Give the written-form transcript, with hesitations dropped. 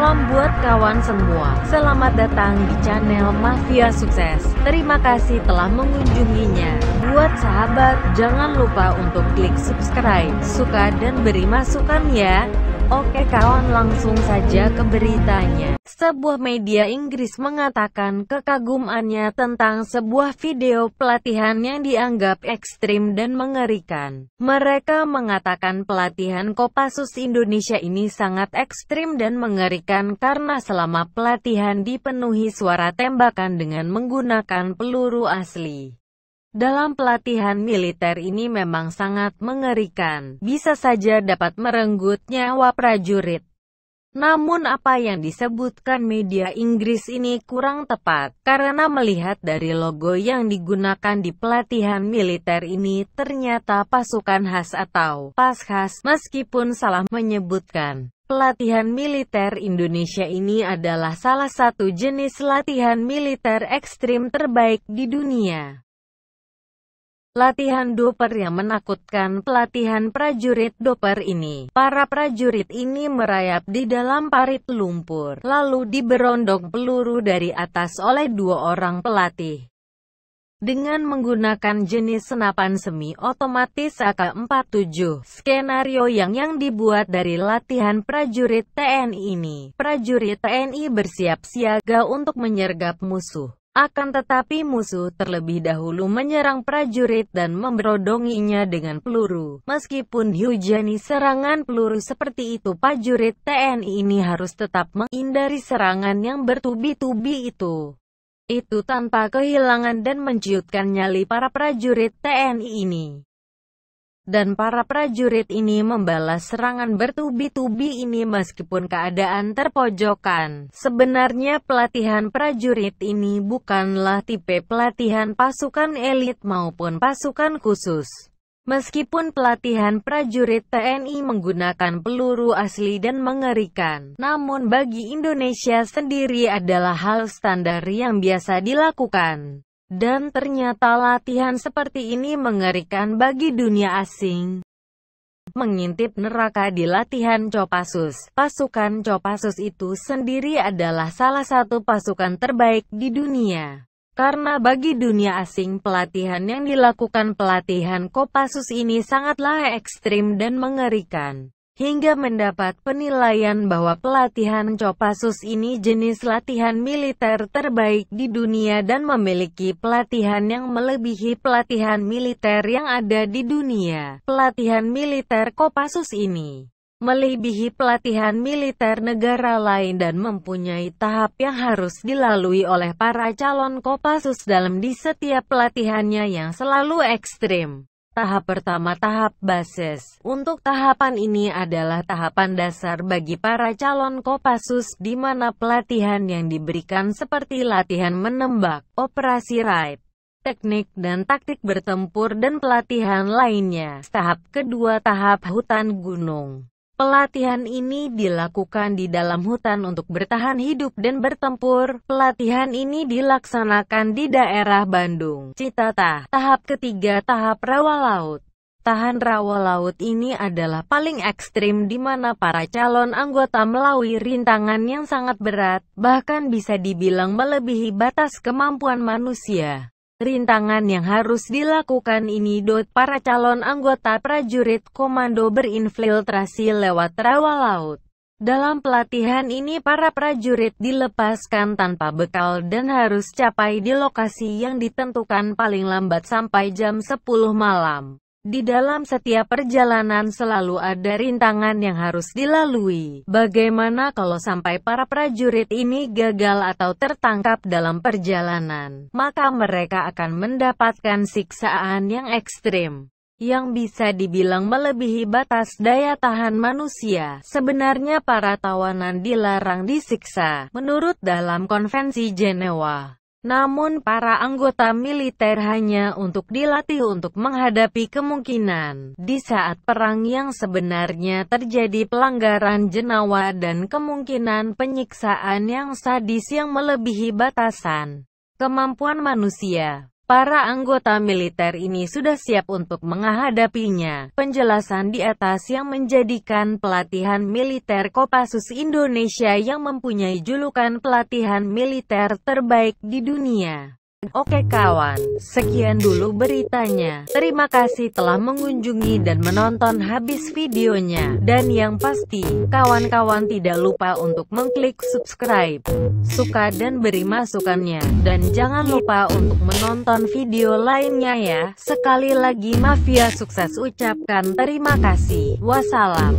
Salam buat kawan semua, selamat datang di channel Mafia Sukses. Terima kasih telah mengunjunginya. Buat sahabat, jangan lupa untuk klik subscribe, suka dan beri masukan ya. Oke kawan, langsung saja ke beritanya. Sebuah media Inggris mengatakan kekagumannya tentang sebuah video pelatihan yang dianggap ekstrim dan mengerikan. Mereka mengatakan pelatihan Kopassus Indonesia ini sangat ekstrim dan mengerikan karena selama pelatihan dipenuhi suara tembakan dengan menggunakan peluru asli. Dalam pelatihan militer ini memang sangat mengerikan, bisa saja dapat merenggut nyawa prajurit. Namun apa yang disebutkan media Inggris ini kurang tepat, karena melihat dari logo yang digunakan di pelatihan militer ini ternyata pasukan khas atau Paskhas, meskipun salah menyebutkan. Pelatihan militer Indonesia ini adalah salah satu jenis latihan militer ekstrim terbaik di dunia. Latihan Doper yang menakutkan. Pelatihan prajurit Doper ini, para prajurit ini merayap di dalam parit lumpur, lalu diberondong peluru dari atas oleh dua orang pelatih. Dengan menggunakan jenis senapan semi-otomatis AK-47, skenario yang dibuat dari latihan prajurit TNI ini, prajurit TNI bersiap siaga untuk menyergap musuh. Akan tetapi musuh terlebih dahulu menyerang prajurit dan memberondonginya dengan peluru. Meskipun dihujani serangan peluru seperti itu, prajurit TNI ini harus tetap menghindari serangan yang bertubi-tubi itu. Itu tanpa kehilangan dan menciutkan nyali para prajurit TNI ini. Dan para prajurit ini membalas serangan bertubi-tubi ini meskipun keadaan terpojokan. Sebenarnya pelatihan prajurit ini bukanlah tipe pelatihan pasukan elit maupun pasukan khusus. Meskipun pelatihan prajurit TNI menggunakan peluru asli dan mengerikan, namun bagi Indonesia sendiri adalah hal standar yang biasa dilakukan. Dan ternyata latihan seperti ini mengerikan bagi dunia asing. Mengintip neraka di latihan Kopassus. Pasukan Kopassus itu sendiri adalah salah satu pasukan terbaik di dunia. Karena bagi dunia asing pelatihan yang dilakukan pelatihan Kopassus ini sangatlah ekstrim dan mengerikan. Hingga mendapat penilaian bahwa pelatihan Kopassus ini jenis latihan militer terbaik di dunia dan memiliki pelatihan yang melebihi pelatihan militer yang ada di dunia. Pelatihan militer Kopassus ini melebihi pelatihan militer negara lain dan mempunyai tahap yang harus dilalui oleh para calon Kopassus dalam di setiap pelatihannya yang selalu ekstrim. Tahap pertama, tahap basis. Untuk tahapan ini adalah tahapan dasar bagi para calon Kopassus, di mana pelatihan yang diberikan seperti latihan menembak, operasi raid, teknik dan taktik bertempur dan pelatihan lainnya. Tahap kedua, tahap hutan gunung. Pelatihan ini dilakukan di dalam hutan untuk bertahan hidup dan bertempur. Pelatihan ini dilaksanakan di daerah Bandung, Citatah. Tahap ketiga, tahap rawa laut. Tahan rawa laut ini adalah paling ekstrim di mana para calon anggota melalui rintangan yang sangat berat, bahkan bisa dibilang melebihi batas kemampuan manusia. Rintangan yang harus dilakukan ini para calon anggota prajurit komando berinfiltrasi lewat rawa laut. Dalam pelatihan ini para prajurit dilepaskan tanpa bekal dan harus capai di lokasi yang ditentukan paling lambat sampai jam 10 malam. Di dalam setiap perjalanan selalu ada rintangan yang harus dilalui. Bagaimana kalau sampai para prajurit ini gagal atau tertangkap dalam perjalanan? Maka mereka akan mendapatkan siksaan yang ekstrim, yang bisa dibilang melebihi batas daya tahan manusia. Sebenarnya para tawanan dilarang disiksa, menurut dalam Konvensi Jenewa. Namun para anggota militer hanya untuk dilatih untuk menghadapi kemungkinan di saat perang yang sebenarnya terjadi pelanggaran jenawa dan kemungkinan penyiksaan yang sadis yang melebihi batasan kemampuan manusia. Para anggota militer ini sudah siap untuk menghadapinya. Penjelasan di atas yang menjadikan pelatihan militer Kopassus Indonesia yang mempunyai julukan pelatihan militer terbaik di dunia. Oke kawan, sekian dulu beritanya. Terima kasih telah mengunjungi dan menonton habis videonya. Dan yang pasti, kawan-kawan tidak lupa untuk mengklik subscribe, suka dan beri masukannya. Dan jangan lupa untuk menonton video lainnya ya. Sekali lagi Mafia Sukses ucapkan terima kasih. Wassalam.